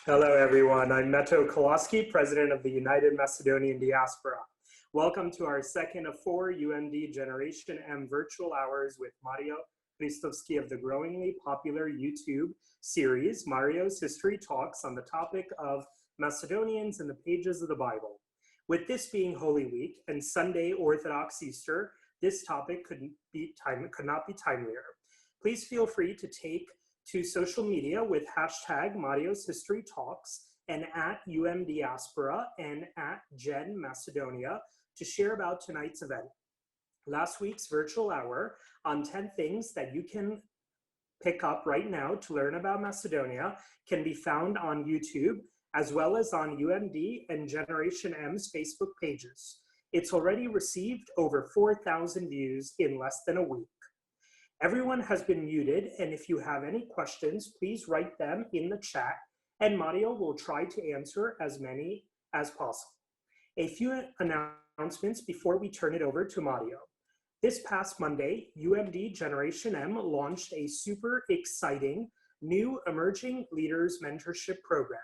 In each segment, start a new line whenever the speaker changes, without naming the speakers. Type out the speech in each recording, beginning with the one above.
Hello, everyone. I'm Meto Koloski, President of the United Macedonian Diaspora. Welcome to our second of 4 UMD Generation M virtual hours with Mario Christovsky of the growingly popular YouTube series, Mario's History Talks, on the topic of Macedonians in the pages of the Bible. With this being Holy Week and Sunday Orthodox Easter, this topic could not be timelier. Please feel free to take to social media with hashtag Mario's History Talks and at UMDiaspora and at Gen Macedonia to share about tonight's event. Last week's virtual hour on 10 things that you can pick up right now to learn about Macedonia can be found on YouTube as well as on UMD and Generation M's Facebook pages. It's already received over 4,000 views in less than a week. Everyone has been muted, and if you have any questions, please write them in the chat, and Mario will try to answer as many as possible. A few announcements before we turn it over to Mario. This past Monday, UMD Generation M launched a super exciting new Emerging Leaders Mentorship Program.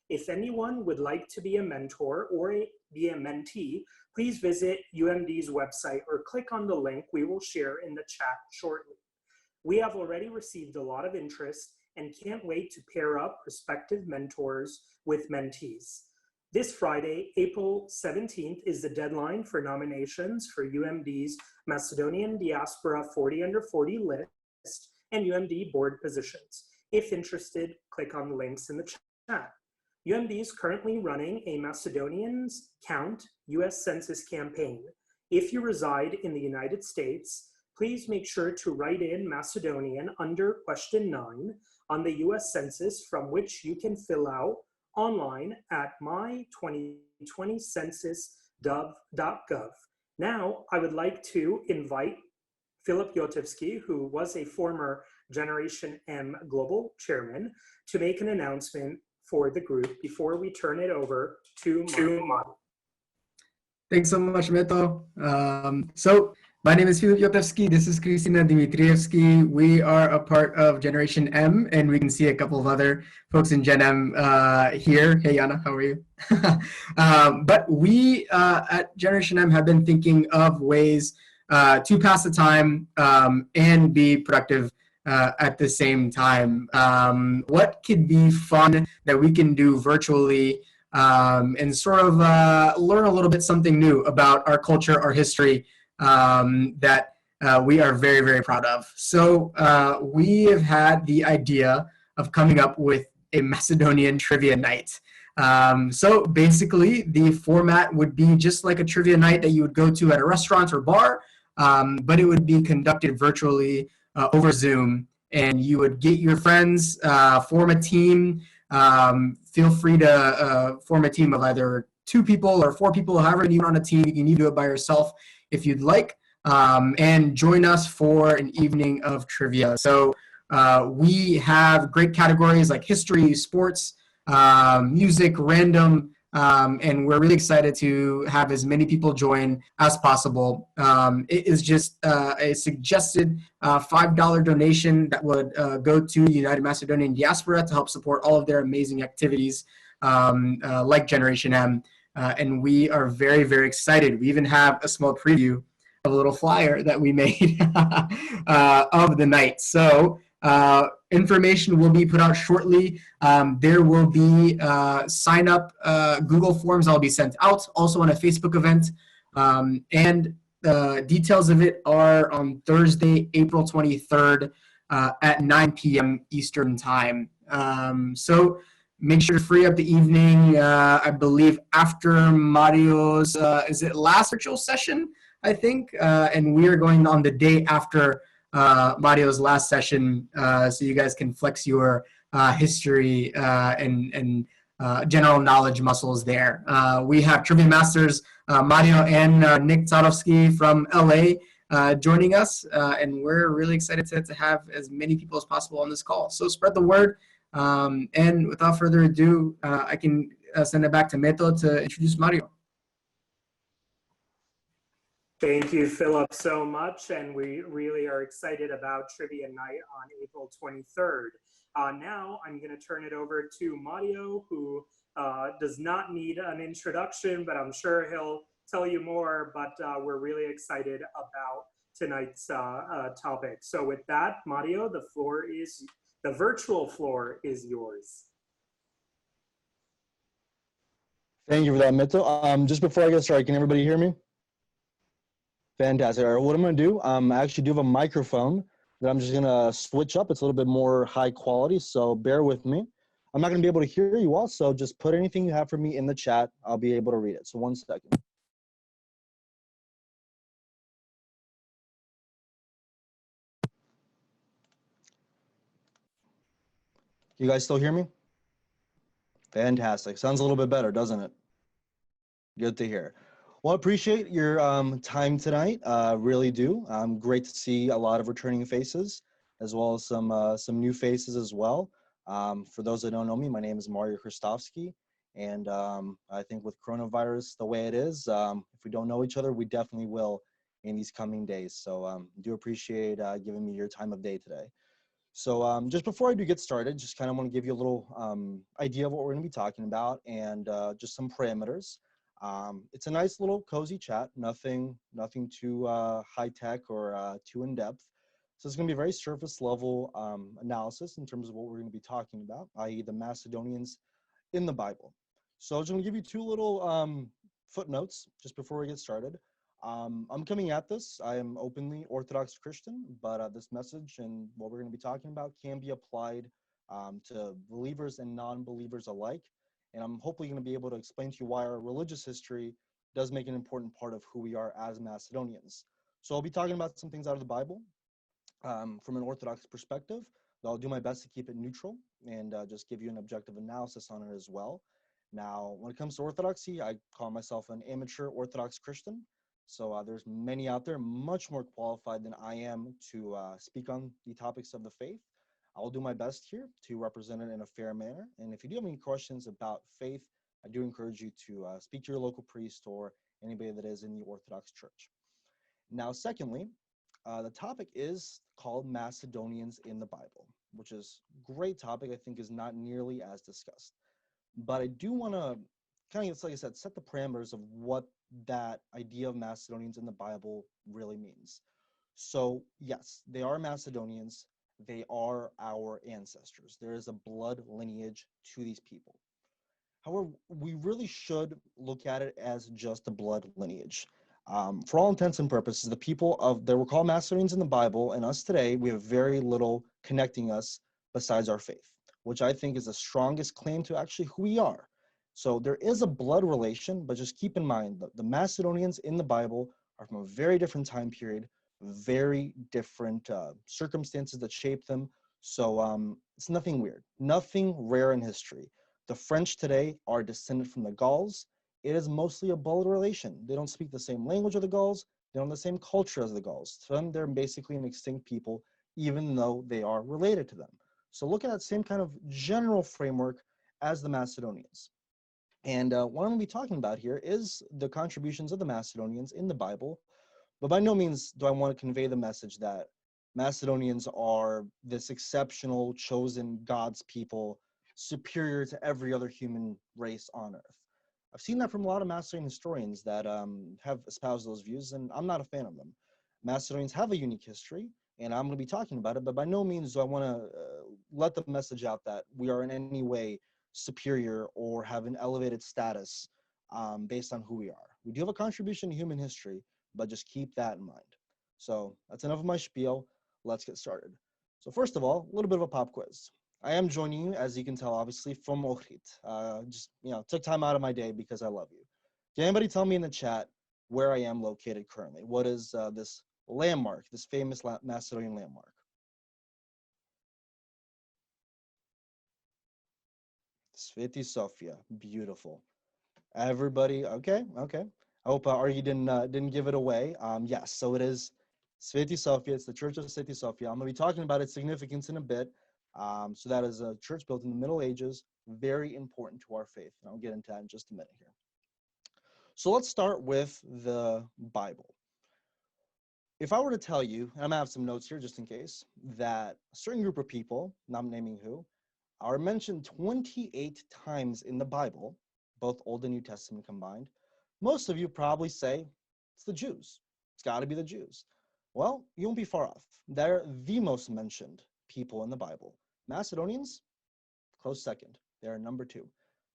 If anyone would like to be a mentor or be a mentee, please visit UMD's website or click on the link we will share in the chat shortly. We have already received a lot of interest and can't wait to pair up prospective mentors with mentees. This Friday, April 17th, is the deadline for nominations for UMD's Macedonian Diaspora 40 Under 40 list and UMD board positions. If interested, click on the links in the chat. UMD is currently running a Macedonians Count US Census campaign. If you reside in the United States, please make sure to write in Macedonian under question 9 on the US Census, from which you can fill out online at my2020census.gov. Now, I would like to invite Philip Yotevsky, who was a former Generation M Global Chairman, to make an announcement for the group before we turn it over to Mario.
Thanks so much, Meto. My name is Philip Yotevsky. This is Kristina Dimitrievsky. We are a part of Generation M, and we can see a couple of other folks in Gen M here. Hey, Yana, how are you? But we at Generation M have been thinking of ways to pass the time and be productive at the same time. What could be fun that we can do virtually and sort of learn a little bit something new about our culture, our history, that we are very, very proud of. So we have had the idea of coming up with a Macedonian trivia night. So basically the format would be just like a trivia night that you would go to at a restaurant or bar, but it would be conducted virtually over Zoom, and you would get your friends, form a team. Feel free to form a team of either 2 people or 4 people, however many you want on a team. You can do it by yourself if you'd like, and join us for an evening of trivia. So we have great categories like history, sports, music, random, and we're really excited to have as many people join as possible. It is just a suggested $5 donation that would go to the United Macedonian Diaspora to help support all of their amazing activities like Generation M. And we are very, very excited. We even have a small preview of a little flyer that we made of the night. So information will be put out shortly. There will be sign up Google Forms that will be sent out, also on a Facebook event. And the details of it are on Thursday, April 23rd at 9 p.m. Eastern Time. So make sure to free up the evening, I believe, after Mario's, is it last virtual session, I think? And we are going on the day after Mario's last session, so you guys can flex your history and general knowledge muscles there. We have Trivia Masters, Mario and Nick Tadovsky from LA joining us, and we're really excited to have as many people as possible on this call. So spread the word. And without further ado, I can send it back to Meto to introduce Mario.
Thank you, Philip, so much, and we really are excited about Trivia Night on April 23rd. Now I'm going to turn it over to Mario, who does not need an introduction, but I'm sure he'll tell you more. But we're really excited about tonight's topic. So with that, Mario, the virtual floor is yours.
Thank you for that, Mito. Just before I get started, can everybody hear me? Fantastic. All right, what I'm going to do, I actually do have a microphone that I'm just going to switch up. It's a little bit more high quality, so bear with me. I'm not going to be able to hear you all, so just put anything you have for me in the chat. I'll be able to read it. So 1 second. You guys still hear me? Fantastic. Sounds a little bit better, doesn't it? Good to hear. Well, I appreciate your time tonight. Really do. Great to see a lot of returning faces, as well as some new faces as well. For those that don't know me, my name is Mario Christofsky, and I think with coronavirus the way it is, if we don't know each other, we definitely will in these coming days. So do appreciate giving me your time of day today. So just before I do get started, just kind of want to give you a little idea of what we're going to be talking about and just some parameters. It's a nice little cozy chat, nothing too high tech or too in depth. So it's going to be a very surface level analysis in terms of what we're going to be talking about, i.e. the Macedonians in the Bible. So I'm just going to give you two little footnotes just before we get started. I'm coming at this. I am openly Orthodox Christian, but this message and what we're going to be talking about can be applied to believers and non-believers alike. And I'm hopefully going to be able to explain to you why our religious history does make an important part of who we are as Macedonians. So I'll be talking about some things out of the Bible from an Orthodox perspective. I'll do my best to keep it neutral and just give you an objective analysis on it as well. Now, when it comes to Orthodoxy, I call myself an amateur Orthodox Christian. So there's many out there much more qualified than I am to speak on the topics of the faith. I'll do my best here to represent it in a fair manner. And if you do have any questions about faith, I do encourage you to speak to your local priest or anybody that is in the Orthodox Church. Now, secondly, the topic is called Macedonians in the Bible, which is a great topic I think is not nearly as discussed. But I do want to kind of, like I said, set the parameters of what that idea of Macedonians in the Bible really means. So yes, they are Macedonians. They are our ancestors. There is a blood lineage to these people. However, we really should look at it as just a blood lineage. For all intents and purposes, the people that were called Macedonians in the Bible and us today, we have very little connecting us besides our faith, which I think is the strongest claim to actually who we are. So there is a blood relation, but just keep in mind that the Macedonians in the Bible are from a very different time period, very different circumstances that shape them. So it's nothing weird, nothing rare in history. The French today are descended from the Gauls. It is mostly a blood relation. They don't speak the same language of the Gauls. They don't have the same culture as the Gauls. To them, they're basically an extinct people, even though they are related to them. So look at that same kind of general framework as the Macedonians. And what I'm going to be talking about here is the contributions of the Macedonians in the Bible. But by no means do I want to convey the message that Macedonians are this exceptional, chosen God's people, superior to every other human race on earth. I've seen that from a lot of Macedonian historians that have espoused those views, and I'm not a fan of them. Macedonians have a unique history, and I'm going to be talking about it, but by no means do I want to let the message out that we are in any way superior or have an elevated status based on who we are. We do have a contribution to human history, but just keep that in mind. So that's enough of my spiel. Let's get started. So first of all, a little bit of a pop quiz. I am joining you, as you can tell, obviously, from Ohrid. Just, took time out of my day because I love you. Can anybody tell me in the chat where I am located currently? What is this landmark, this famous Macedonian landmark? Sveti Sofia, beautiful. Everybody, okay. I hope Argy didn't give it away. Yes, so it is Sveti Sofia. It's the Church of Sveti Sofia. I'm going to be talking about its significance in a bit. So that is a church built in the Middle Ages, very important to our faith. And I'll get into that in just a minute here. So let's start with the Bible. if I were to tell you, and I'm gonna have some notes here just in case, that a certain group of people, not naming who, are mentioned 28 times in the Bible, both Old and New Testament combined, most of you probably say it's the Jews. It's got to be the Jews. Well, you won't be far off. They're the most mentioned people in the Bible. Macedonians, close second. They are number 2.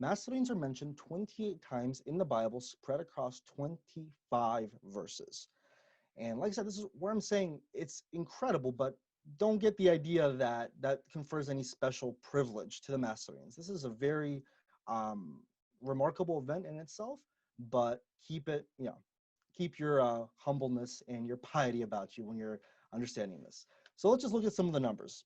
Macedonians are mentioned 28 times in the Bible, spread across 25 verses. And like I said, this is where I'm saying it's incredible, but don't get the idea that that confers any special privilege to the Macedonians. This is a very remarkable event in itself, but keep it, keep your humbleness and your piety about you when you're understanding this. So let's just look at some of the numbers.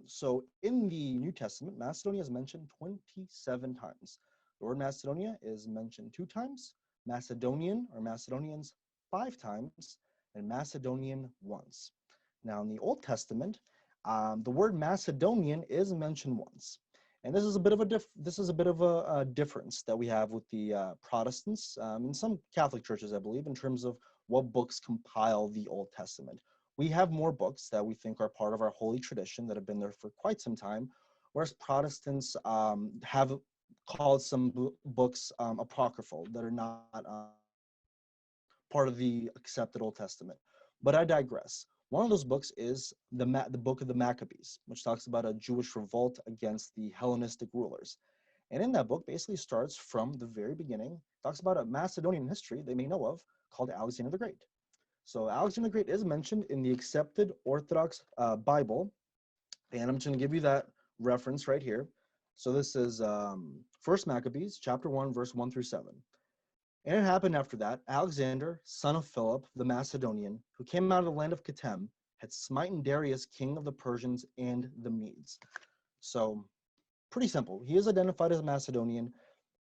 So in the New Testament, Macedonia is mentioned 27 times. The word Macedonia is mentioned 2 times, Macedonian or Macedonians 5 times, and Macedonian once. Now in the Old Testament, the word Macedonian is mentioned once. And this is a bit of a difference that we have with the Protestants in some Catholic churches, I believe, in terms of what books compile the Old Testament. We have more books that we think are part of our holy tradition that have been there for quite some time, whereas Protestants have called some books apocryphal that are not part of the accepted Old Testament. But I digress. One of those books is the book of the Maccabees, which talks about a Jewish revolt against the Hellenistic rulers. And in that book basically starts from the very beginning, talks about a Macedonian history they may know of called Alexander the Great. So Alexander the Great is mentioned in the accepted Orthodox Bible, and I'm just going to give you that reference right here. So this is 1 Maccabees, chapter 1, verse 1 through 7. And it happened after that, Alexander, son of Philip the Macedonian, who came out of the land of Kittim, had smitten Darius, king of the Persians and the Medes. So pretty simple. He is identified as Macedonian.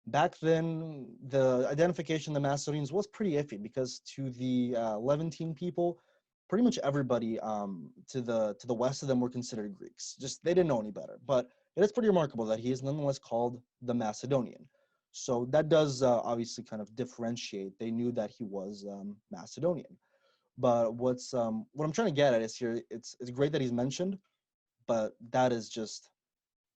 Back then, the identification of the Macedonians was pretty iffy because to the Levantine people, pretty much everybody to the west of them were considered Greeks. Just they didn't know any better. But it is pretty remarkable that he is nonetheless called the Macedonian. So that does obviously kind of differentiate. They knew that he was Macedonian. But what I'm trying to get at is here, it's great that he's mentioned, but that is just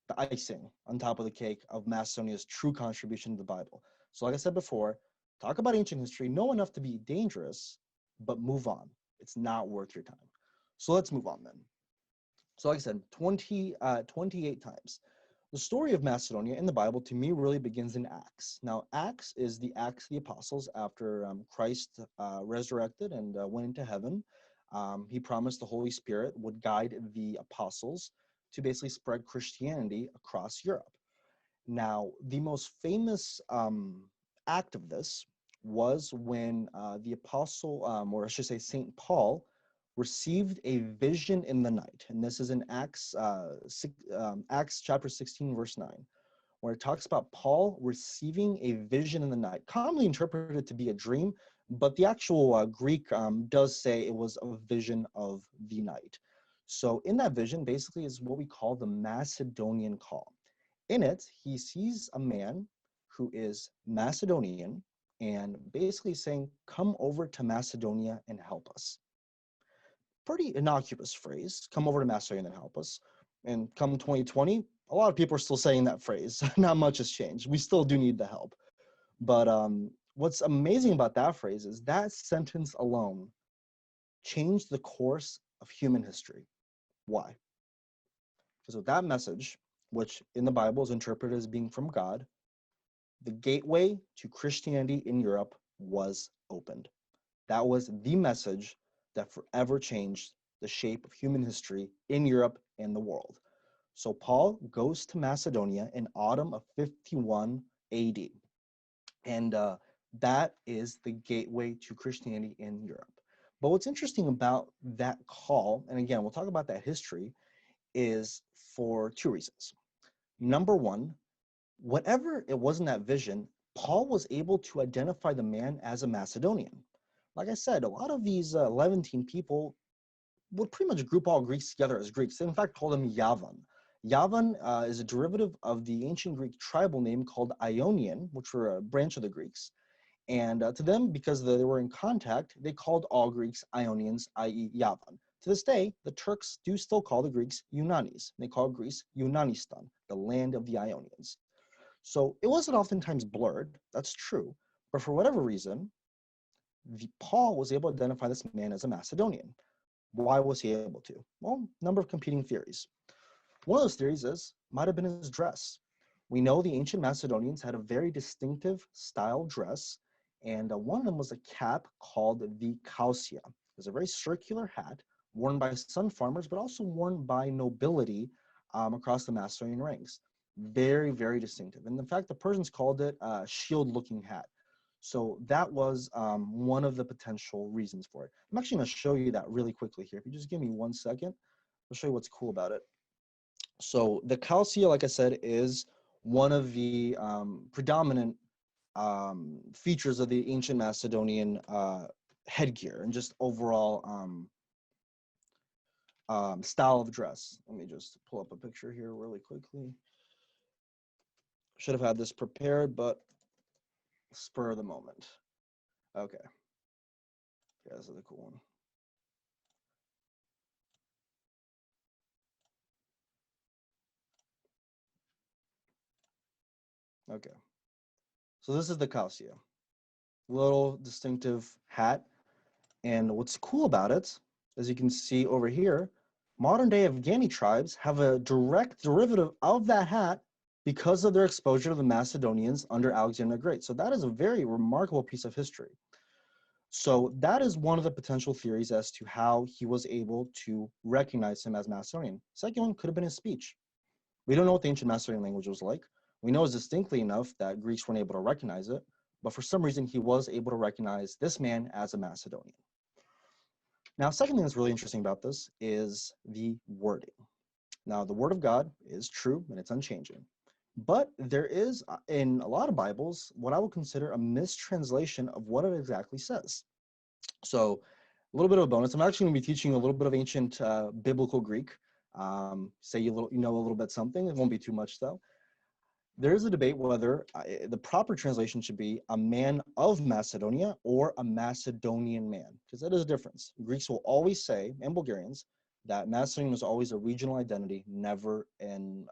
the icing on top of the cake of Macedonia's true contribution to the Bible. So like I said before, talk about ancient history, know enough to be dangerous, but move on. It's not worth your time. So let's move on then. So like I said, 28 times. The story of Macedonia in the Bible, to me, really begins in Acts. Now, Acts is the Acts of the Apostles after Christ resurrected and went into heaven. He promised the Holy Spirit would guide the apostles to basically spread Christianity across Europe. Now, the most famous act of this was when the apostle, or I should say St. Paul, received a vision in the night. And this is in Acts chapter 16, verse 9, where it talks about Paul receiving a vision in the night, commonly interpreted to be a dream, but the actual Greek does say it was a vision of the night. So in that vision, basically is what we call the Macedonian call. In it, he sees a man who is Macedonian and basically saying, come over to Macedonia and help us. Pretty innocuous phrase, come over to Macedonia and help us. And come 2020, a lot of people are still saying that phrase. Not much has changed. We still do need the help. But what's amazing about that phrase is that sentence alone changed the course of human history. Why? Because with that message, which in the Bible is interpreted as being from God, the gateway to Christianity in Europe was opened. That was the message that forever changed the shape of human history in Europe and the world. So Paul goes to Macedonia in autumn of 51 AD. And that is the gateway to Christianity in Europe. But what's interesting about that call, and again, we'll talk about that history, is for 2 reasons. Number one, whatever it was in that vision, Paul was able to identify the man as a Macedonian. Like I said, a lot of these Levantine people would pretty much group all Greeks together as Greeks. They in fact called them Yavan. Yavan is a derivative of the ancient Greek tribal name called Ionian, which were a branch of the Greeks. And to them, because they were in contact, they called all Greeks Ionians, i.e. Yavan. To this day, the Turks do still call the Greeks Yunanis. They call Greece Yunanistan, the land of the Ionians. So it wasn't oftentimes blurred, that's true, but for whatever reason, Paul was able to identify this man as a Macedonian. Why was he able to? Well, number of competing theories. One of those theories might have been his dress. We know the ancient Macedonians had a very distinctive style dress, and one of them was a cap called the kausia. It was a very circular hat worn by some farmers, but also worn by nobility across the Macedonian ranks. Very, very distinctive. And in fact, the Persians called it a shield-looking hat. So that was one of the potential reasons for it. I'm actually going to show you that really quickly here. If you just give me 1 second, I'll show you what's cool about it. So the kausia, like I said, is one of the predominant features of the ancient Macedonian headgear and just overall style of dress. Let me just pull up a picture here really quickly. Should have had this prepared, but spur of the moment. Okay. Yeah, this is a cool one. Okay. So this is the kausia. Little distinctive hat. And what's cool about it, as you can see over here, modern day Afghani tribes have a direct derivative of that hat because of their exposure to the Macedonians under Alexander the Great. So that is a very remarkable piece of history. So that is one of the potential theories as to how he was able to recognize him as Macedonian. Second one could have been his speech. We don't know what the ancient Macedonian language was like. We know distinctly enough that Greeks weren't able to recognize it, but for some reason he was able to recognize this man as a Macedonian. Now, second thing that's really interesting about this is the wording. Now, the word of God is true and it's unchanging, but there is in a lot of Bibles what I would consider a mistranslation of what it exactly says. So a little bit of a bonus. I'm actually going to be teaching a little bit of ancient biblical Greek. Say you know a little bit something. It won't be too much though. There is a debate whether the proper translation should be a man of Macedonia or a Macedonian man, because that is a difference. Greeks will always say, and Bulgarians, that Macedonian was always a regional identity, never in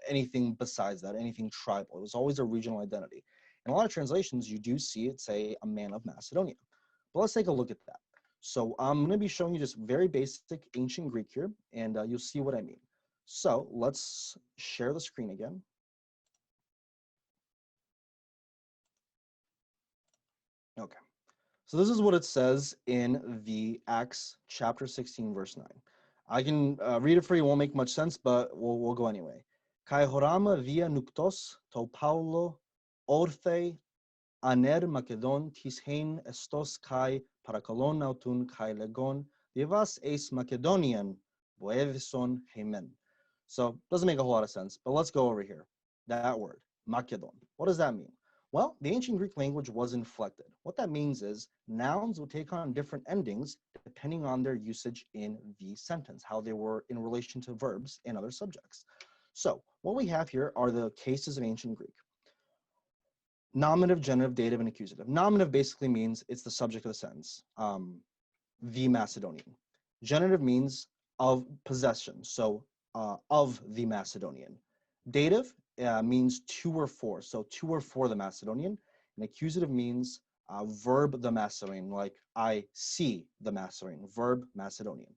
anything besides that, anything tribal. It was always a regional identity. In a lot of translations, you do see it say a man of Macedonia. But let's take a look at that. So I'm going to be showing you just very basic ancient Greek here, and you'll see what I mean. So let's share the screen again. Okay, so this is what it says in the Acts chapter 16, verse 9. I can read it for you, won't make much sense, but we'll go anyway. Kai horama via nuktos to Paulo orthe aner Macedon tishein estos kai parakalon autun kai legon devas eis Macedonian boevison hemen. So doesn't make a whole lot of sense, but let's go over here. That word, Macedon. What does that mean? Well, the ancient Greek language was inflected. What that means is nouns will take on different endings depending on their usage in the sentence, how they were in relation to verbs and other subjects. So what we have here are the cases of ancient Greek. Nominative, genitive, dative, and accusative. Nominative basically means it's the subject of the sentence, the Macedonian. Genitive means of possession, so of the Macedonian. Dative means to or for, so to or for the Macedonian. And accusative means verb the Macedonian, like I see the Macedonian, verb Macedonian.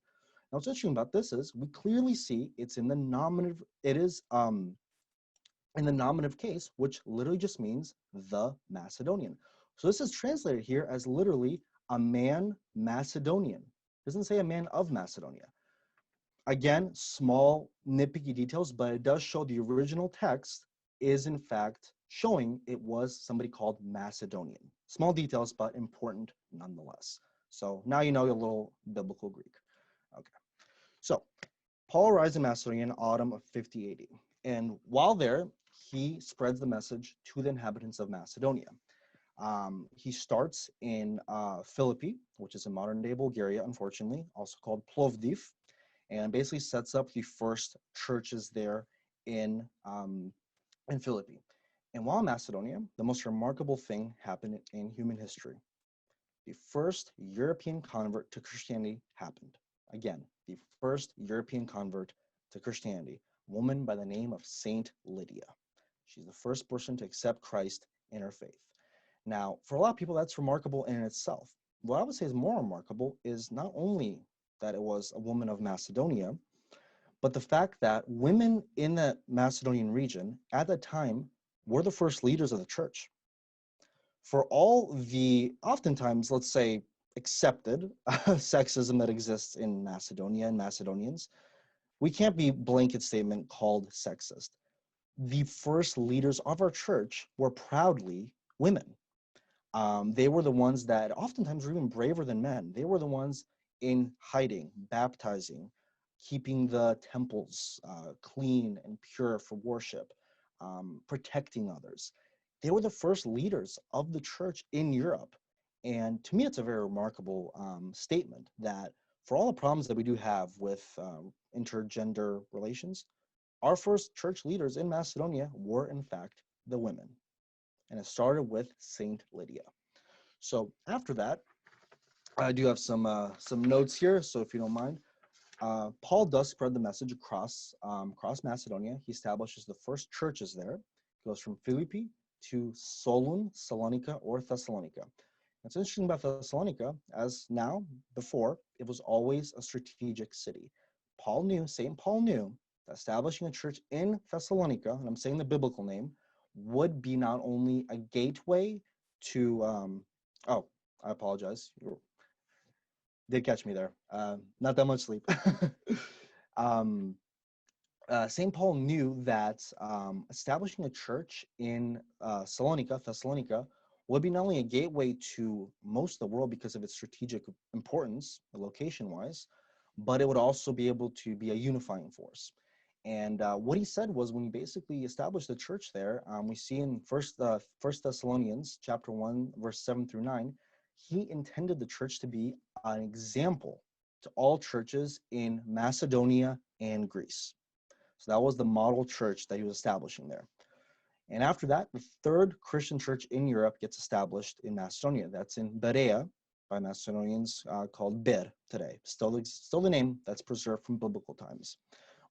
Now what's interesting about this is we clearly see it's in the nominative, it is in the nominative case, which literally just means the Macedonian. So this is translated here as literally a man Macedonian. It doesn't say a man of Macedonia. Again, small nitpicky details, but it does show the original text is in fact showing it was somebody called Macedonian. Small details, but important nonetheless. So now you know a little biblical Greek. Okay. So Paul arrives in Macedonia in autumn of 50 AD. And while there, he spreads the message to the inhabitants of Macedonia. He starts in Philippi, which is in modern-day Bulgaria, unfortunately, also called Plovdiv, and basically sets up the first churches there in Philippi. And while in Macedonia, the most remarkable thing happened in human history. The first European convert to Christianity happened. Again, the first European convert to Christianity, a woman by the name of Saint Lydia. She's the first person to accept Christ in her faith. Now, for a lot of people, that's remarkable in itself. What I would say is more remarkable is not only that it was a woman of Macedonia, but the fact that women in the Macedonian region at that time were the first leaders of the church. For all the, oftentimes, let's say, accepted sexism that exists in Macedonia and Macedonians, we can't be blanket statement called sexist. The first leaders of our church were proudly women. They were the ones that oftentimes were even braver than men. They were the ones in hiding, baptizing, keeping the temples clean and pure for worship, protecting others. They were the first leaders of the church in Europe. And to me, it's a very remarkable statement that for all the problems that we do have with intergender relations, our first church leaders in Macedonia were, in fact, the women. And it started with Saint Lydia. So after that, I do have some notes here, so if you don't mind. Paul does spread the message across Macedonia. He establishes the first churches there. He goes from Philippi to Solun, Salonika, or Thessalonica. What's interesting about Thessalonica, as now, before, it was always a strategic city. St. Paul knew that establishing a church in Thessalonica, and I'm saying the biblical name, would be not only a gateway to, oh, I apologize. You did catch me there. Not that much sleep. St. Paul knew that establishing a church in Thessalonica, would be not only a gateway to most of the world because of its strategic importance, location-wise, but it would also be able to be a unifying force. And what he said was, when he basically established the church there, we see in First Thessalonians chapter 1, verse 7 through 9, he intended the church to be an example to all churches in Macedonia and Greece. So that was the model church that he was establishing there. And after that, the third Christian church in Europe gets established in Macedonia. That's in Berea, by Macedonians, called Bir today. Still the name that's preserved from biblical times,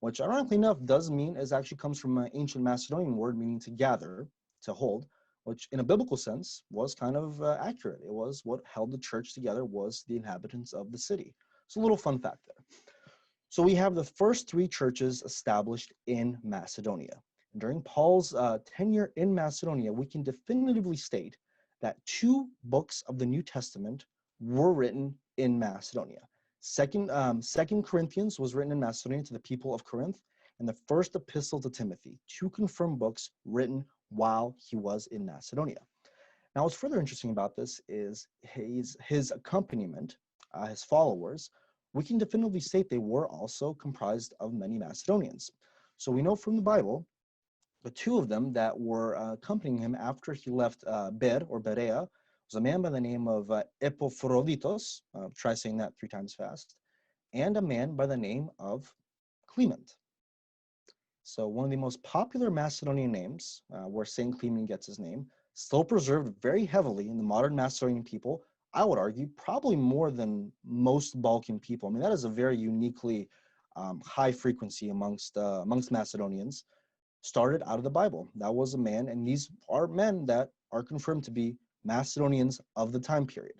which ironically enough does mean, is actually comes from an ancient Macedonian word meaning to gather, to hold, which in a biblical sense was kind of accurate. It was what held the church together was the inhabitants of the city. So a little fun fact there. So we have the first three churches established in Macedonia. During Paul's tenure in Macedonia, we can definitively state that 2 books of the New Testament were written in Macedonia. Second Corinthians was written in Macedonia to the people of Corinth, and the first epistle to Timothy, 2 confirmed books written while he was in Macedonia. Now, what's further interesting about this is his accompaniment, his followers. We can definitively state they were also comprised of many Macedonians. So we know from the Bible, the 2 of them that were accompanying him after he left Berea was a man by the name of Epaphroditus, try saying that 3 times fast, and a man by the name of Clement. So one of the most popular Macedonian names, where Saint Clement gets his name, still preserved very heavily in the modern Macedonian people. I would argue probably more than most Balkan people. I mean, that is a very uniquely high frequency amongst Macedonians. Started out of the Bible. That was a man, and these are men that are confirmed to be Macedonians of the time period.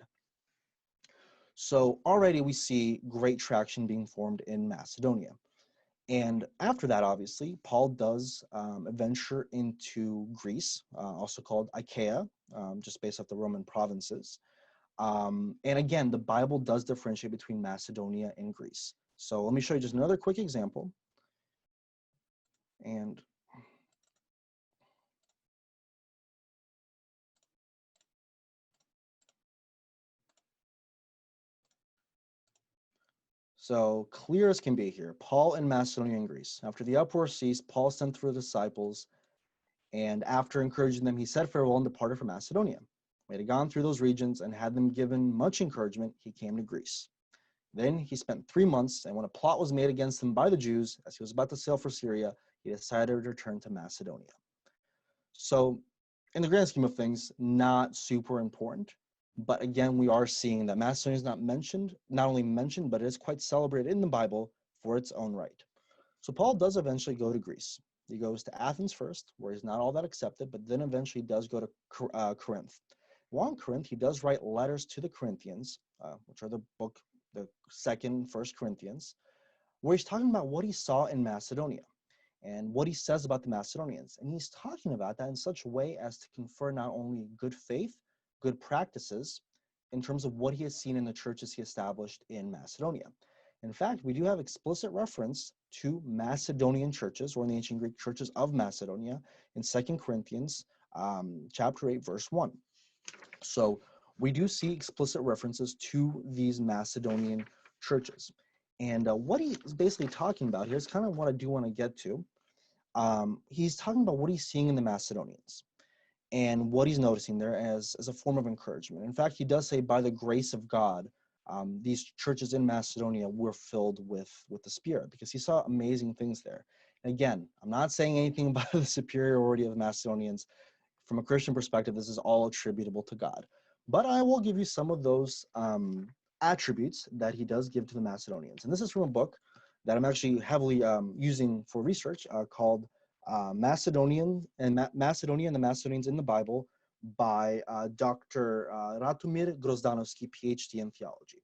So already we see great traction being formed in Macedonia. And after that, obviously, Paul does venture into Greece, also called Achaia, just based off the Roman provinces. And again, the Bible does differentiate between Macedonia and Greece. So let me show you just another quick example. And so clear as can be here, Paul in Macedonia and Greece. After the uproar ceased, Paul sent for the disciples, and after encouraging them, he said farewell and departed from Macedonia. When he had gone through those regions and had them given much encouragement, he came to Greece. Then he spent 3 months, and when a plot was made against him by the Jews, as he was about to sail for Syria, he decided to return to Macedonia. So in the grand scheme of things, not super important. But again, we are seeing that Macedonia is not only mentioned, but it is quite celebrated in the Bible for its own right. So Paul does eventually go to Greece. He goes to Athens first, where he's not all that accepted, but then eventually does go to Corinth. While in Corinth, he does write letters to the Corinthians, which are the First Corinthians, where he's talking about what he saw in Macedonia and what he says about the Macedonians. And he's talking about that in such a way as to confer not only good faith, good practices, in terms of what he has seen in the churches he established in Macedonia. In fact, we do have explicit reference to Macedonian churches, or in the ancient Greek churches of Macedonia, in 2 Corinthians chapter 8, verse 1. So we do see explicit references to these Macedonian churches. And what he's basically talking about here is kind of what I do want to get to. He's talking about what he's seeing in the Macedonians and what he's noticing there as a form of encouragement. In fact, he does say, by the grace of God, these churches in Macedonia were filled with the Spirit, because he saw amazing things there. And again, I'm not saying anything about the superiority of the Macedonians. From a Christian perspective, this is all attributable to God. But I will give you some of those attributes that he does give to the Macedonians. And this is from a book that I'm actually heavily using for research called Macedonia and the Macedonians in the Bible by Dr. Ratomir Grozdanovsky, PhD in theology.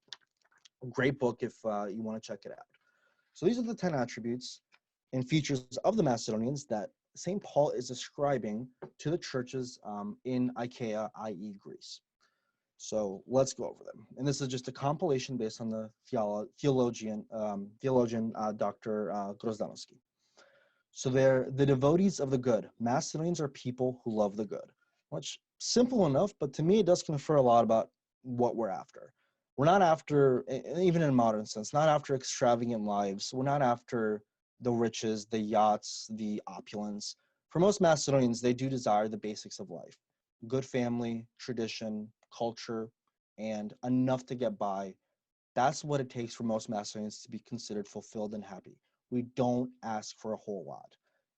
A great book if you want to check it out. So these are the 10 attributes and features of the Macedonians that St. Paul is ascribing to the churches in Achaia, i.e. Greece. So let's go over them. And this is just a compilation based on the theologian Dr. Grozdanovsky. So they're the devotees of the good. Macedonians are people who love the good. Which, simple enough, but to me it does confer a lot about what we're after. We're not after, even in a modern sense, not after extravagant lives. We're not after the riches, the yachts, the opulence. For most Macedonians, they do desire the basics of life. Good family, tradition, culture, and enough to get by. That's what it takes for most Macedonians to be considered fulfilled and happy. We don't ask for a whole lot.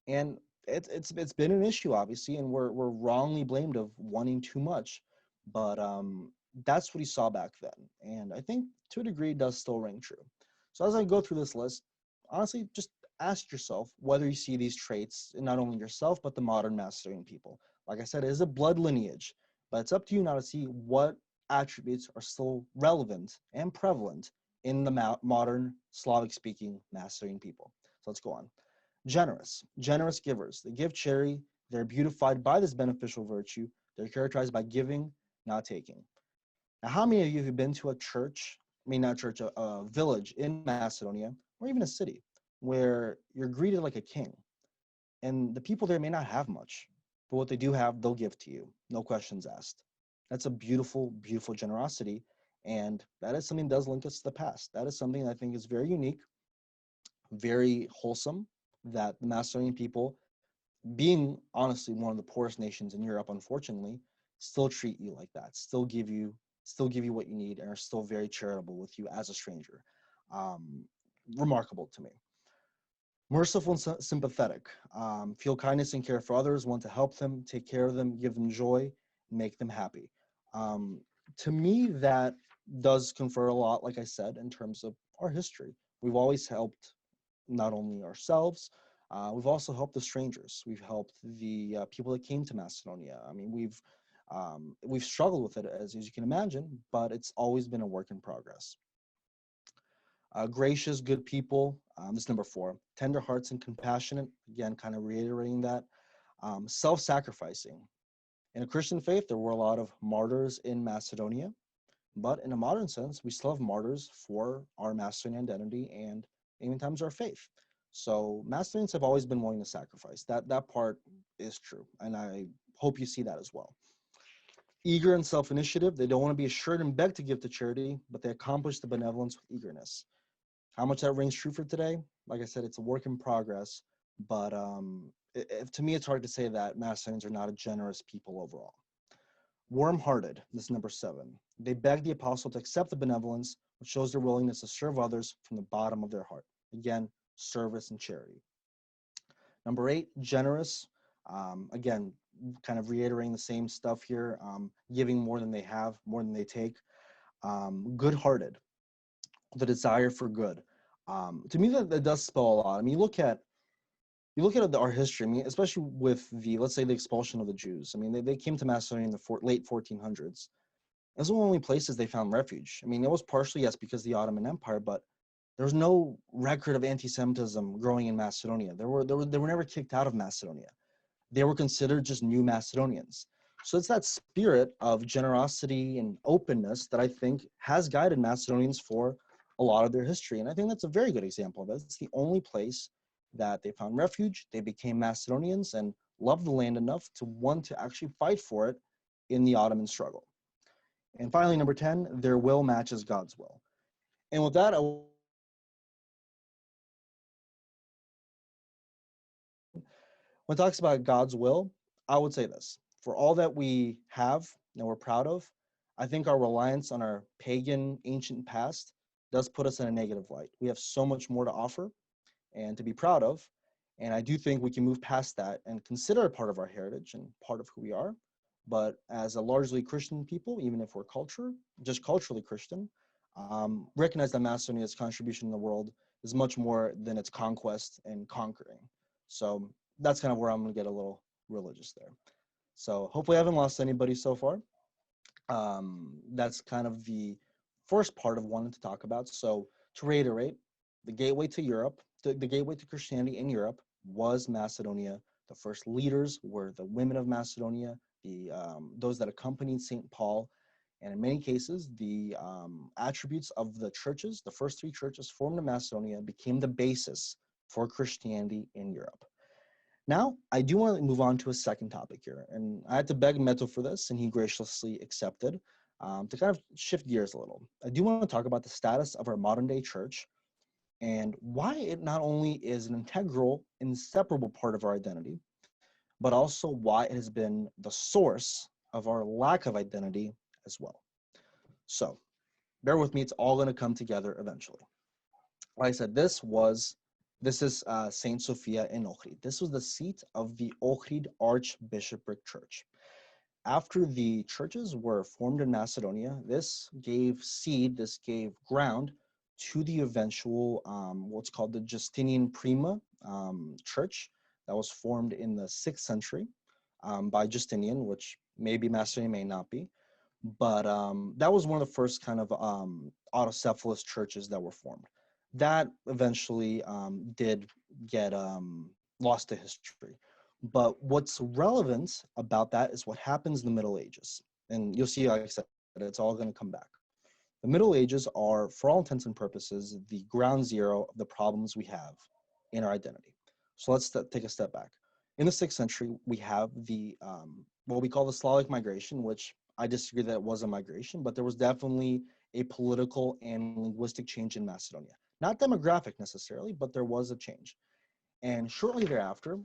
And it's been an issue, obviously, and we're wrongly blamed of wanting too much. But that's what he saw back then. And I think to a degree it does still ring true. So as I go through this list, honestly, just ask yourself whether you see these traits in not only yourself, but the modern Macedonian people. Like I said, it is a blood lineage, but it's up to you now to see what attributes are still relevant and prevalent in the modern Slavic-speaking Macedonian people. So let's go on. Generous givers. They give charity. They're beautified by this beneficial virtue. They're characterized by giving, not taking. Now, how many of you have been to a church, a village in Macedonia, or even a city, where you're greeted like a king, and the people there may not have much, but what they do have, they'll give to you, no questions asked. That's a beautiful, beautiful generosity, and that is something that does link us to the past. That is something I think is very unique, very wholesome, that the Macedonian people, being honestly one of the poorest nations in Europe, unfortunately, still treat you like that, still give you what you need, and are still very charitable with you as a stranger. Remarkable to me. Merciful and sympathetic. Feel kindness and care for others, want to help them, take care of them, give them joy, make them happy. To me, that does confer a lot, like I said, in terms of our history. We've always helped not only ourselves, we've also helped the strangers. We've helped the people that came to Macedonia. I mean, we've struggled with it, as you can imagine, but it's always been a work in progress. Gracious, good people. This is number 4. Tender hearts and compassionate. Again, kind of reiterating that. Self-sacrificing. In a Christian faith, there were a lot of martyrs in Macedonia, but in a modern sense, we still have martyrs for our Macedonian identity and even times our faith. So Macedonians have always been willing to sacrifice. That part is true, and I hope you see that as well. Eager and self-initiative. They don't want to be assured and beg to give to charity, but they accomplish the benevolence with eagerness. How much that rings true for today? Like I said, it's a work in progress, but to me, it's hard to say that Macedonians are not a generous people overall. Warm-hearted, this is number 7. They beg the apostle to accept the benevolence, which shows their willingness to serve others from the bottom of their heart. Again, service and charity. Number 8, generous. Again, kind of reiterating the same stuff here, giving more than they have, more than they take, good-hearted, the desire for good. To me, that does spell a lot. I mean, you look at our history, I mean, especially with let's say the expulsion of the Jews. I mean, they came to Macedonia in the late 1400s. Those were the only places they found refuge. I mean, it was partially, yes, because of the Ottoman Empire, but there was no record of anti-Semitism growing in Macedonia. They were never kicked out of Macedonia. They were considered just new Macedonians. So it's that spirit of generosity and openness that I think has guided Macedonians for a lot of their history. And I think that's a very good example of it. It's the only place that they found refuge. They became Macedonians and loved the land enough to want to actually fight for it in the Ottoman struggle. And finally, number 10, their will matches God's will. And with that, when it talks about God's will, I would say this. For all that we have and we're proud of, I think our reliance on our pagan ancient past does put us in a negative light. We have so much more to offer and to be proud of. And I do think we can move past that and consider it part of our heritage and part of who we are. But as a largely Christian people, even if we're just culturally Christian, recognize that Macedonia's contribution in the world is much more than its conquest and conquering. So that's kind of where I'm going to get a little religious there. So hopefully I haven't lost anybody so far. That's kind of the first part of wanting to talk about. So to reiterate, the gateway to Europe, the gateway to Christianity in Europe was Macedonia. The first leaders were the women of Macedonia, those that accompanied St. Paul, and in many cases, the attributes of the churches, the first three churches formed in Macedonia, became the basis for Christianity in Europe. Now, I do want to move on to a second topic here, and I had to beg Meto for this, and he graciously accepted, to kind of shift gears a little. I do want to talk about the status of our modern-day church and why it not only is an integral, inseparable part of our identity, but also why it has been the source of our lack of identity as well. So, bear with me, it's all going to come together eventually. Like I said, this is St. Sophia in Ohrid. This was the seat of the Ohrid Archbishopric Church. After the churches were formed in Macedonia, this gave ground to the eventual, what's called the Justinian Prima church that was formed in the 6th century by Justinian, which maybe Macedonia may not be. But that was one of the first kind of autocephalous churches that were formed. That eventually did get lost to history. But what's relevant about that is what happens in the Middle Ages. And you'll see, like I said, it's all going to come back. The Middle Ages are, for all intents and purposes, the ground zero of the problems we have in our identity. So let's take a step back. In the 6th century, we have the what we call the Slavic migration, which I disagree that it was a migration, but there was definitely a political and linguistic change in Macedonia. Not demographic necessarily, but there was a change. And shortly thereafter,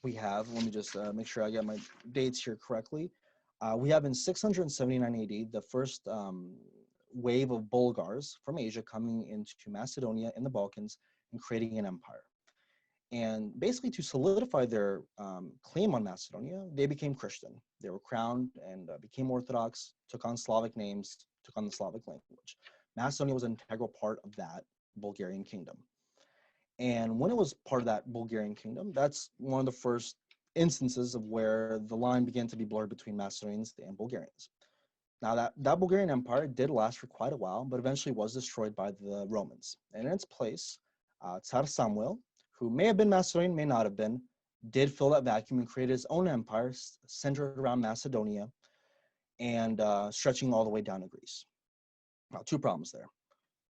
we have, let me just make sure I get my dates here correctly. We have in 679 AD, the first wave of Bulgars from Asia coming into Macedonia in the Balkans and creating an empire. And basically to solidify their claim on Macedonia, they became Christian. They were crowned and became Orthodox, took on Slavic names, took on the Slavic language. Macedonia was an integral part of that Bulgarian kingdom. And when it was part of that Bulgarian kingdom, that's one of the first instances of where the line began to be blurred between Macedonians and Bulgarians. Now that Bulgarian empire did last for quite a while, but eventually was destroyed by the Romans. And in its place, Tsar Samuel, who may have been Macedonian, may not have been, did fill that vacuum and created his own empire centered around Macedonia and stretching all the way down to Greece. Now, two problems there.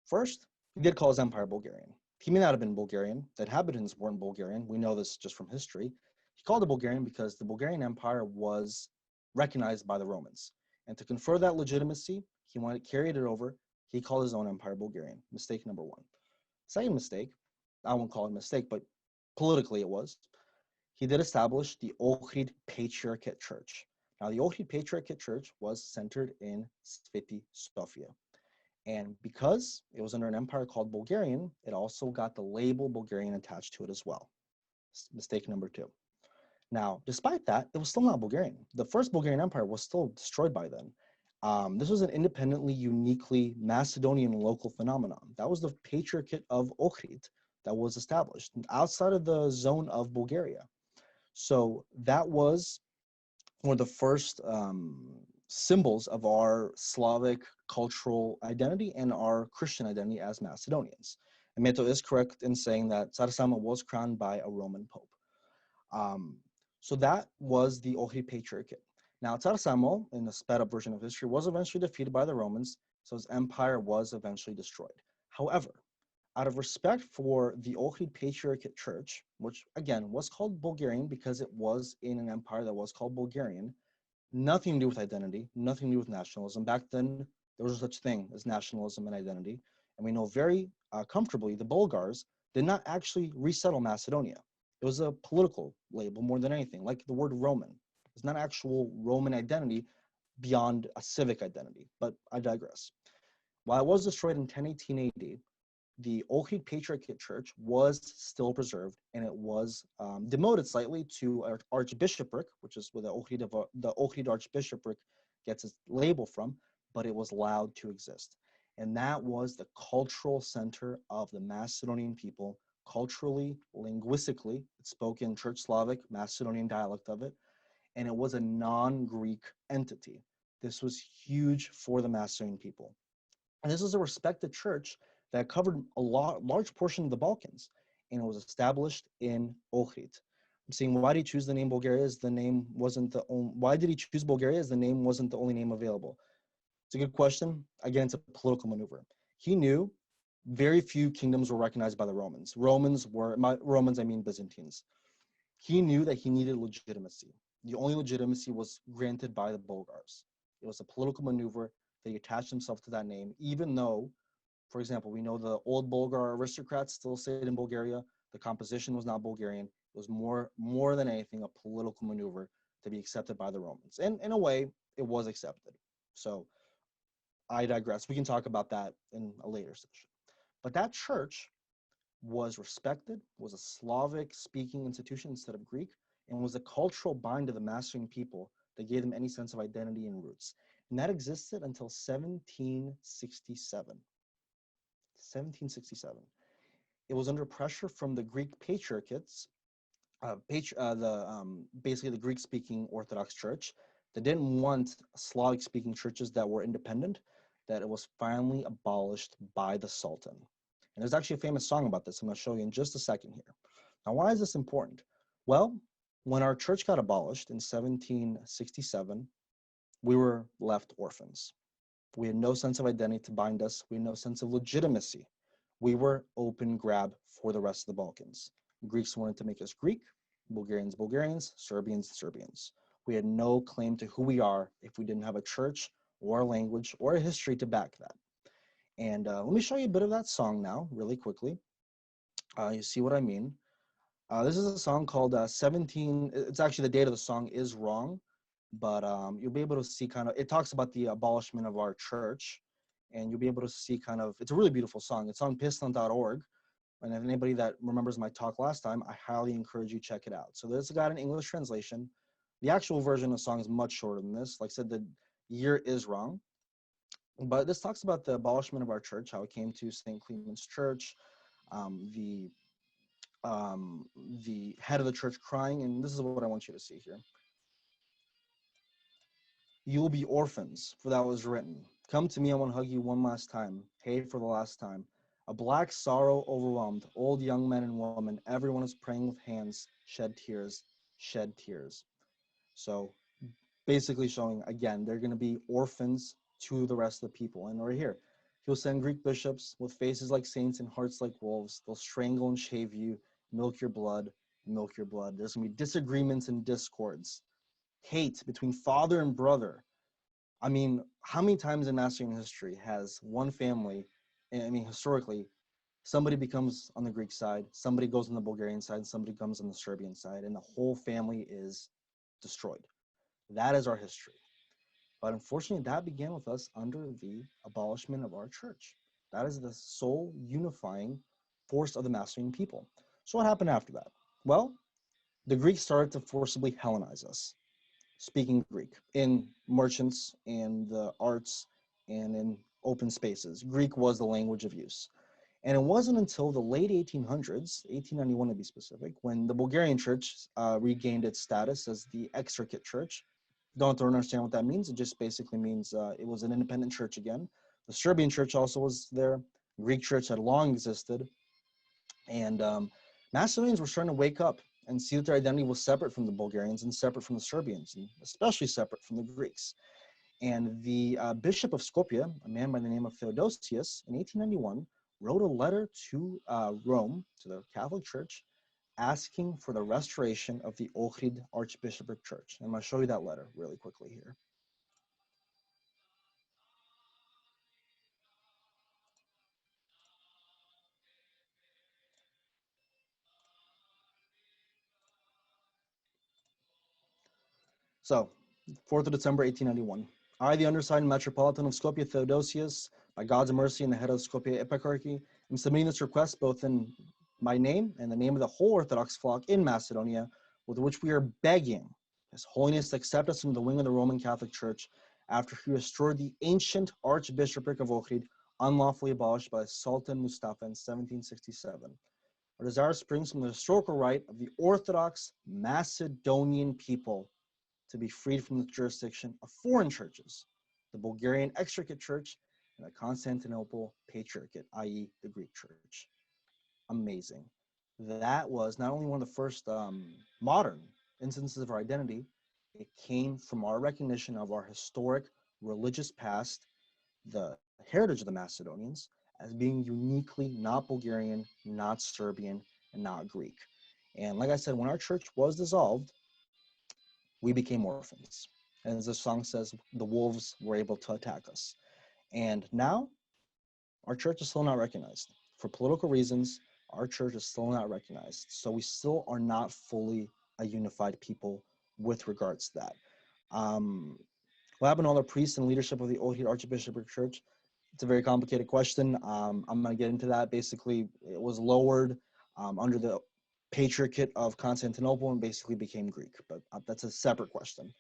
First, he did call his empire Bulgarian. He may not have been Bulgarian. The inhabitants weren't Bulgarian. We know this just from history. He called it Bulgarian because the Bulgarian Empire was recognized by the Romans. And to confer that legitimacy, he wanted to carry it over. He called his own empire Bulgarian. Mistake number one. Second mistake, I won't call it a mistake, but politically it was. He did establish the Ohrid Patriarchate Church. Now, the Ohrid Patriarchate Church was centered in Sveti Sofia. And because it was under an empire called Bulgarian, it also got the label Bulgarian attached to it as well. Mistake number two. Now, despite that, it was still not Bulgarian. The first Bulgarian Empire was still destroyed by then. This was an independently, uniquely Macedonian local phenomenon. That was the Patriarchate of Ohrid that was established outside of the zone of Bulgaria. So that was one of the first symbols of our Slavic cultural identity and our Christian identity as Macedonians. And Meto is correct in saying that Tsar Sama was crowned by a Roman pope. So that was the Ohrid Patriarchate. Now, Tsar Samo, in the sped-up version of history, was eventually defeated by the Romans, so his empire was eventually destroyed. However, out of respect for the Ohrid Patriarchate Church, which again was called Bulgarian because it was in an empire that was called Bulgarian, nothing to do with identity, nothing to do with nationalism. Back then, there was no such thing as nationalism and identity. And we know very comfortably the Bulgars did not actually resettle Macedonia. It was a political label more than anything, like the word Roman. It's not actual Roman identity beyond a civic identity, but I digress. While it was destroyed in 1018 AD, the Ohrid Patriarchate Church was still preserved, and it was demoted slightly to archbishopric, which is where the Ohrid Archbishopric gets its label from, but it was allowed to exist. And that was the cultural center of the Macedonian people. Culturally, linguistically, it spoke in Church Slavic, Macedonian dialect of it, and it was a non-Greek entity. This was huge for the Macedonian people. And this was a respected church that covered a large portion of the Balkans, and it was established in Ohrid. I'm saying, why did he choose the name Bulgaria as the name wasn't the only, why did he choose Bulgaria as the name wasn't the only name available? It's a good question. Again, it's a political maneuver. He knew very few kingdoms were recognized by the Romans. Romans, I mean Byzantines. He knew that he needed legitimacy. The only legitimacy was granted by the Bulgars. It was a political maneuver that he attached himself to that name, even though, for example, we know the old Bulgar aristocrats still stayed in Bulgaria. The composition was not Bulgarian. It was more than anything a political maneuver to be accepted by the Romans. And in a way, it was accepted. So I digress. We can talk about that in a later session. But that church was respected, was a Slavic-speaking institution instead of Greek, and was a cultural bind to the Macedonian people that gave them any sense of identity and roots. And that existed until 1767. 1767. It was under pressure from the Greek patriarchates, basically the Greek-speaking Orthodox Church, that didn't want Slavic-speaking churches that were independent, that it was finally abolished by the Sultan. And there's actually a famous song about this I'm going to show you in just a second here. Now, why is this important? Well, when our church got abolished in 1767, we were left orphans. We had no sense of identity to bind us. We had no sense of legitimacy. We were open grab for the rest of the Balkans. Greeks wanted to make us Greek, Bulgarians, Bulgarians, Serbians, Serbians. We had no claim to who we are if we didn't have a church or a language or a history to back that. And let me show you a bit of that song now, really quickly. You see what I mean. This is a song called 17, it's actually the date of the song is wrong, but you'll be able to see kind of, it talks about the abolishment of our church, and you'll be able to see kind of, it's a really beautiful song. It's on piston.org, and if anybody that remembers my talk last time, I highly encourage you check it out. So this got an English translation. The actual version of the song is much shorter than this. Like I said, the year is wrong. But this talks about the abolishment of our church, how it came to St. Clement's Church, the head of the church crying, and this is what I want you to see here. You will be orphans, for that was written. Come to me, I want to hug you one last time. Hey, for the last time. A black sorrow overwhelmed, old young men and women, everyone is praying with hands, shed tears, shed tears. So basically showing, again, they're going to be orphans to the rest of the people. And right here, he'll send Greek bishops with faces like saints and hearts like wolves. They'll strangle and shave you, milk your blood, milk your blood. There's going to be disagreements and discords, hate between father and brother. I mean, how many times in Macedonian history has one family, I mean, historically, somebody becomes on the Greek side, somebody goes on the Bulgarian side, somebody comes on the Serbian side, and the whole family is destroyed. That is our history. But unfortunately, that began with us under the abolishment of our church. That is the sole unifying force of the Macedonian people. So what happened after that? Well, the Greeks started to forcibly Hellenize us, speaking Greek in merchants and the arts and in open spaces. Greek was the language of use. And it wasn't until the late 1800s, 1891 to be specific, when the Bulgarian church regained its status as the exarchate church. Don't understand what that means. It just basically means it was an independent church again. The Serbian church also was there. Greek church had long existed. And Macedonians were starting to wake up and see that their identity was separate from the Bulgarians and separate from the Serbians, and especially separate from the Greeks. And the Bishop of Skopje, a man by the name of Theodosius, in 1891, wrote a letter to Rome, to the Catholic Church, asking for the restoration of the Ohrid Archbishopric Church. And I'm going to show you that letter really quickly here. So, 4th of December, 1891. I, the undersigned Metropolitan of Skopje, Theodosius, by God's mercy and the head of Skopje Eparchy, am submitting this request both in my name and the name of the whole Orthodox flock in Macedonia, with which we are begging His Holiness to accept us into the wing of the Roman Catholic Church after he restored the ancient Archbishopric of Ohrid, unlawfully abolished by Sultan Mustafa in 1767. Our desire springs from the historical right of the Orthodox Macedonian people to be freed from the jurisdiction of foreign churches, the Bulgarian Exarchate Church and the Constantinople Patriarchate, i.e. the Greek Church. Amazing. That was not only one of the first modern instances of our identity, it came from our recognition of our historic religious past, the heritage of the Macedonians, as being uniquely not Bulgarian, not Serbian, and not Greek. And like I said, when our church was dissolved, we became orphans. And as the song says, the wolves were able to attack us. And now, our church is still not recognized. For political reasons, our church is still not recognized. So we still are not fully a unified people with regards to that. What happened to all the priests and leadership of the Ohrid Archbishopric Church? It's a very complicated question. I'm going to get into that. Basically, it was lowered under the Patriarchate of Constantinople and basically became Greek, but that's a separate question.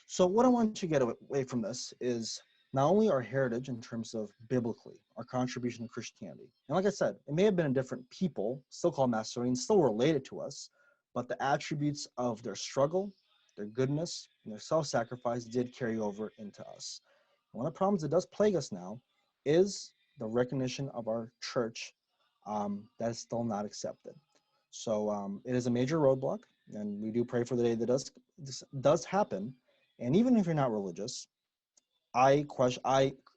So what I want you to get away from this is not only our heritage in terms of biblically, our contribution to Christianity. And like I said, it may have been a different people, still called Macedonians, still related to us, but the attributes of their struggle, their goodness, and their self-sacrifice did carry over into us. One of the problems that does plague us now is the recognition of our church that is still not accepted. So it is a major roadblock, and we do pray for the day that this does happen. And even if you're not religious, I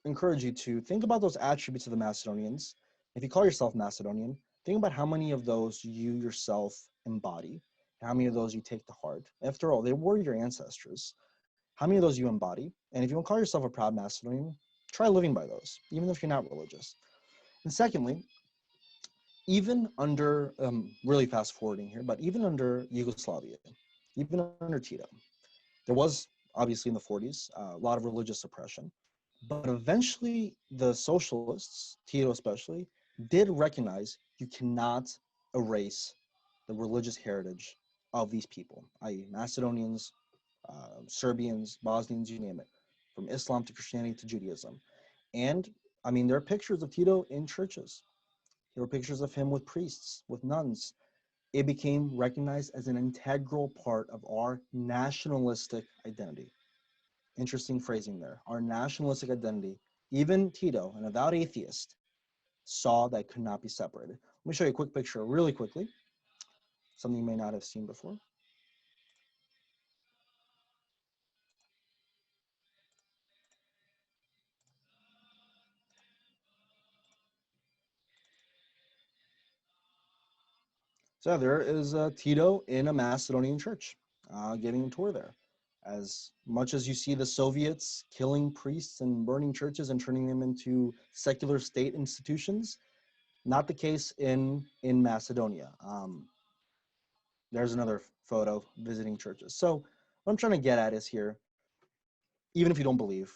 encourage you to think about those attributes of the Macedonians. If you call yourself Macedonian, think about how many of those you yourself embody, how many of those you take to heart. After all, they were your ancestors. How many of those you embody? And if you want to call yourself a proud Macedonian, try living by those, even if you're not religious. And secondly, even under, really fast forwarding here, but even under Yugoslavia, even under Tito, there was obviously in the 40s a lot of religious oppression, but eventually the socialists, Tito especially, did recognize you cannot erase the religious heritage of these people, i.e. Macedonians, Serbians, Bosnians, you name it, from Islam to Christianity to Judaism. And I mean, there are pictures of Tito in churches. There were pictures of him with priests, with nuns. It became recognized as an integral part of our nationalistic identity. Interesting phrasing there. Our nationalistic identity, even Tito, an avowed atheist, saw that could not be separated. Let me show you a quick picture really quickly, something you may not have seen before. So there is Tito in a Macedonian church, giving a tour there. As much as you see the Soviets killing priests and burning churches and turning them into secular state institutions, not the case in Macedonia. There's another photo visiting churches. So what I'm trying to get at is here, even if you don't believe,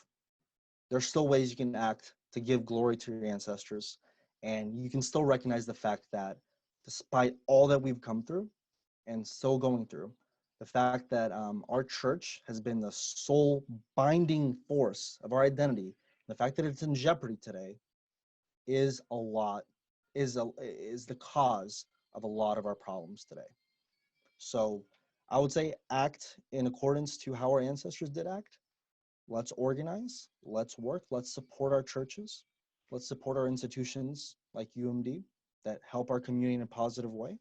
there's still ways you can act to give glory to your ancestors, and you can still recognize the fact that despite all that we've come through, and still going through, the fact that our church has been the sole binding force of our identity, the fact that it's in jeopardy today is the cause of a lot of our problems today. So I would say act in accordance to how our ancestors did act. Let's organize, let's work, let's support our churches, let's support our institutions like UMD that help our community in a positive way.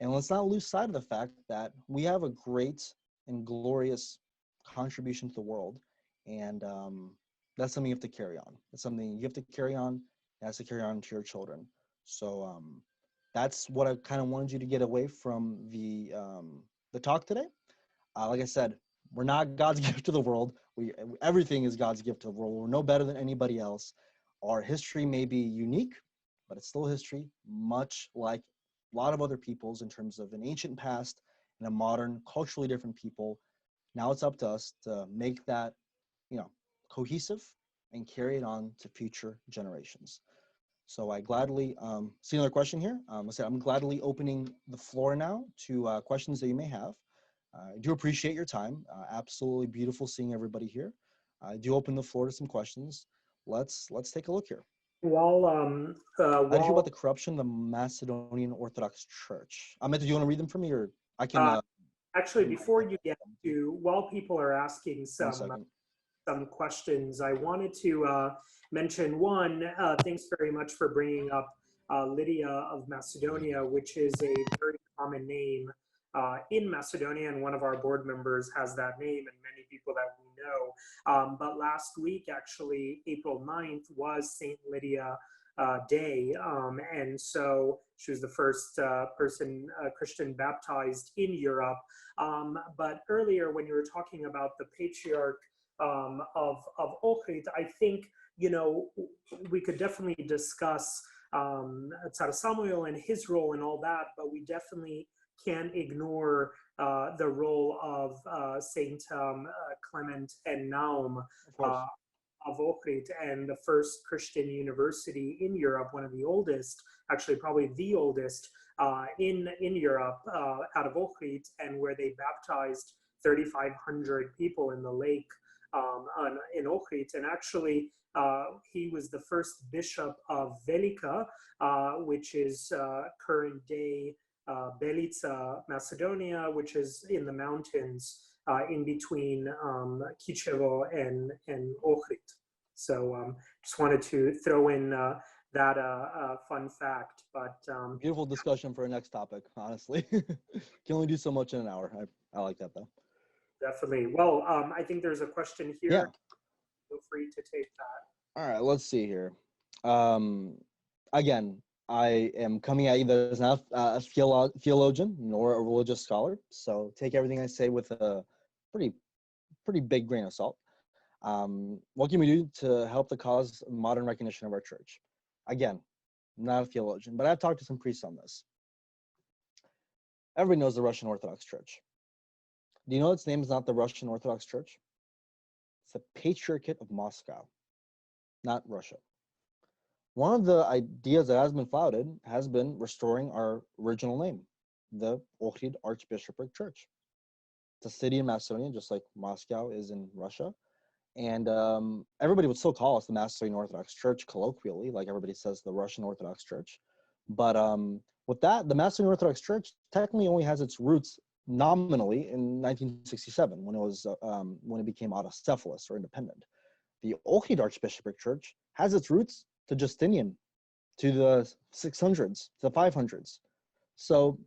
And let's not lose sight of the fact that we have a great and glorious contribution to the world. And that's something you have to carry on. It's something you have to carry on. It has to carry on to your children. So that's what I kind of wanted you to get away from the talk today. Like I said, we're not God's gift to the world. Everything is God's gift to the world. We're no better than anybody else. Our history may be unique, but it's still history, much like a lot of other peoples in terms of an ancient past and a modern, culturally different people. Now it's up to us to make that, cohesive and carry it on to future generations. So I gladly see another question here. I'm gladly opening the floor now to questions that you may have. I do appreciate your time. Absolutely beautiful seeing everybody here. I do open the floor to some questions. Let's take a look here.
How
do you feel about the corruption of the Macedonian Orthodox Church? Ahmed, do you want to read them for me, or I can?
Actually, before you get to, while people are asking some questions, I wanted to mention one. Thanks very much for bringing up Lydia of Macedonia, which is a very common name in Macedonia, and one of our board members has that name, and many people that we know. But last week, actually, April 9th, was St. Lydia Day, and so she was the first Christian baptized in Europe. But earlier, when you were talking about the patriarch of Ohrid, I think, we could definitely discuss Tsar Samuel and his role and all that, but we definitely can't ignore the role of Saint Clement and Naum of Ohrid, and the first Christian university in Europe, one of the oldest, actually probably the oldest in Europe, out of Ohrid, and where they baptized 3,500 people in the lake in Ohrid. And actually, he was the first bishop of Velika, which is current day Belica, Macedonia, which is in the mountains in between Kičevo and Ohrid. So just wanted to throw in that fun fact. But
beautiful discussion for our next topic, honestly. Can only do so much in an hour. I like that, though.
Definitely. Well, I think there's a question here.
Yeah.
Feel free to take that.
All right, let's see here. Again, I am coming at you as not a theologian nor a religious scholar, so take everything I say with a pretty big grain of salt. What can we do to help the cause of modern recognition of our church? Again, I'm not a theologian, but I've talked to some priests on this. Everybody knows the Russian Orthodox Church. Do you know its name is not the Russian Orthodox Church? It's the Patriarchate of Moscow, not Russia. One of the ideas that has been flouted has been restoring our original name, the Ohrid Archbishopric Church. It's a city in Macedonia, just like Moscow is in Russia. And everybody would still call us the Macedonian Orthodox Church colloquially, like everybody says the Russian Orthodox Church. But with that, the Macedonian Orthodox Church technically only has its roots nominally in 1967, when it became autocephalous or independent. The Ohrid Archbishopric Church has its roots to Justinian, to the 600s, to the 500s. So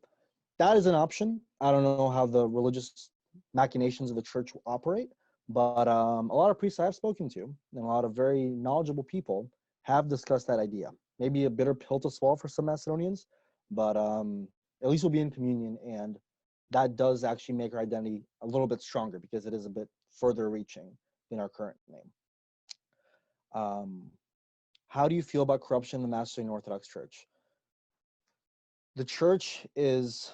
that is an option. I don't know how the religious machinations of the church will operate, but a lot of priests I have spoken to and a lot of very knowledgeable people have discussed that idea. Maybe a bitter pill to swallow for some Macedonians, but at least we'll be in communion, and that does actually make our identity a little bit stronger because it is a bit further reaching than our current name. How do you feel about corruption in the Macedonian Orthodox Church? The church is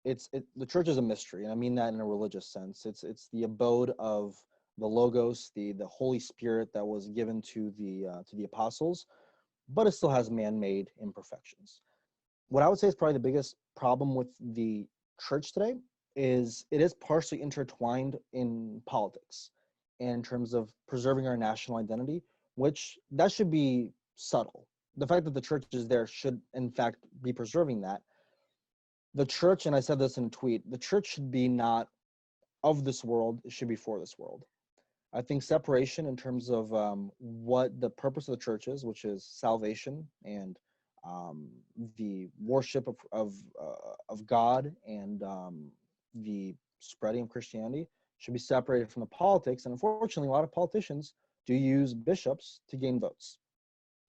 a mystery, and I mean that in a religious sense. It's the abode of the Logos, the Holy Spirit that was given to the apostles, but it still has man-made imperfections. What I would say is probably the biggest problem with the church today is it is partially intertwined in politics and in terms of preserving our national identity, which that should be subtle. The fact that the church is there should, in fact, be preserving that. The church, and I said this in a tweet, the church should be not of this world, it should be for this world. I think separation in terms of what the purpose of the church is, which is salvation and the worship of God and the spreading of Christianity, should be separated from the politics. And unfortunately, a lot of politicians do use bishops to gain votes.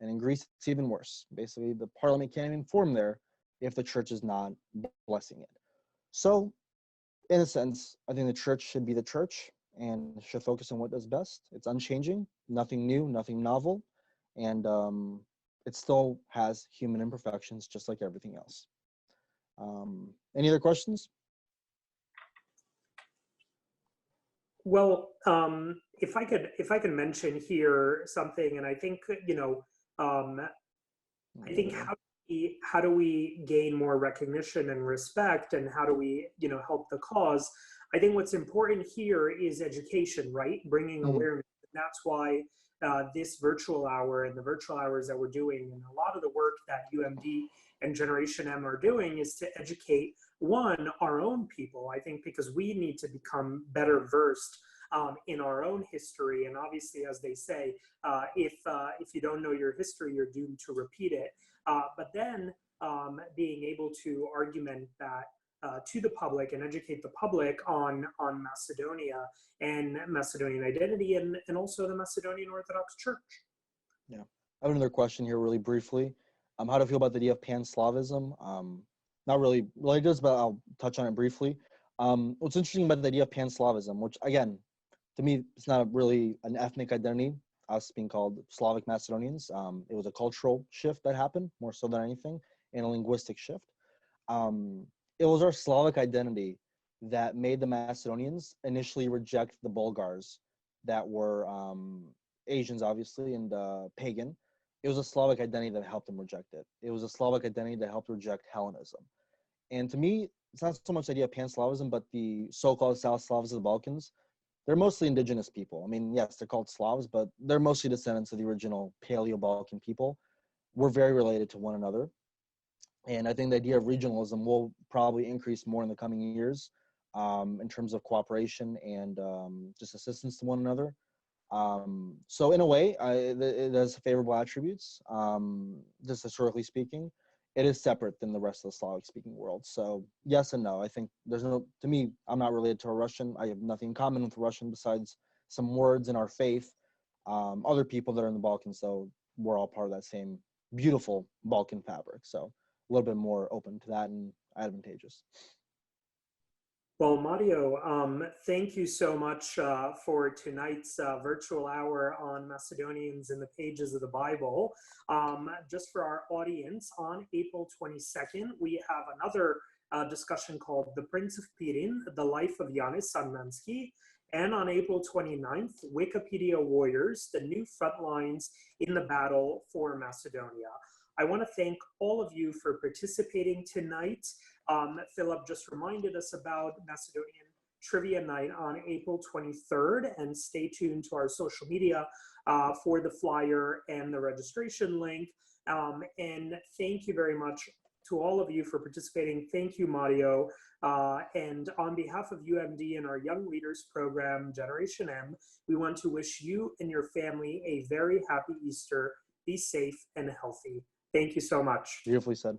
And in Greece, it's even worse. Basically, the parliament can't even form there if the church is not blessing it. So, in a sense, I think the church should be the church and should focus on what does best. It's unchanging, nothing new, nothing novel, and it still has human imperfections just like everything else. Any other questions?
Well, if I could mention here something, and I think I think how do we gain more recognition and respect, and how do we help the cause? I think what's important here is education, right? Bringing awareness. And that's why this virtual hour and the virtual hours that we're doing, and a lot of the work that UMD and Generation M are doing, is to educate our own people. I think because we need to become better versed in our own history, and obviously, as they say, if you don't know your history, you're doomed to repeat it. But then being able to argument that to the public and educate the public on Macedonia and Macedonian identity, and also the Macedonian Orthodox Church.
Yeah, I have another question here, really briefly. How do you feel about the idea of pan-Slavism? Not really related, but I'll touch on it briefly. What's interesting about the idea of pan-Slavism, which again, to me, it's not really an ethnic identity, us being called Slavic Macedonians. It was a cultural shift that happened, more so than anything, and a linguistic shift. It was our Slavic identity that made the Macedonians initially reject the Bulgars that were Asians, obviously, and pagan. It was a Slavic identity that helped them reject it. It was a Slavic identity that helped reject Hellenism. And to me, it's not so much the idea of pan-Slavism, but the so-called South Slavs of the Balkans. They're mostly indigenous people. I mean, yes, they're called Slavs, but they're mostly descendants of the original Paleo-Balkan people. We're very related to one another. And I think the idea of regionalism will probably increase more in the coming years in terms of cooperation and just assistance to one another. So in a way, it has favorable attributes, just historically speaking. It is separate than the rest of the Slavic-speaking world. So yes and no. I think to me, I'm not related to a Russian. I have nothing in common with a Russian besides some words in our faith. Other people that are in the Balkans, though, we're all part of that same beautiful Balkan fabric. So a little bit more open to that and advantageous.
Well, Mario, thank you so much for tonight's virtual hour on Macedonians in the pages of the Bible. Just for our audience, on April 22nd, we have another discussion called The Prince of Pirin, The Life of Yanis Sanmansky. And on April 29th, Wikipedia Warriors, The New Frontlines in the Battle for Macedonia. I want to thank all of you for participating tonight. Philip just reminded us about Macedonian Trivia Night on April 23rd, and stay tuned to our social media for the flyer and the registration link. And thank you very much to all of you for participating. Thank you, Mario. And on behalf of UMD and our Young Leaders Program, Generation M, we want to wish you and your family a very happy Easter. Be safe and healthy. Thank you so much.
Beautifully said.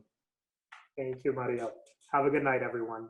Thank you, Mario. Have a good night, everyone.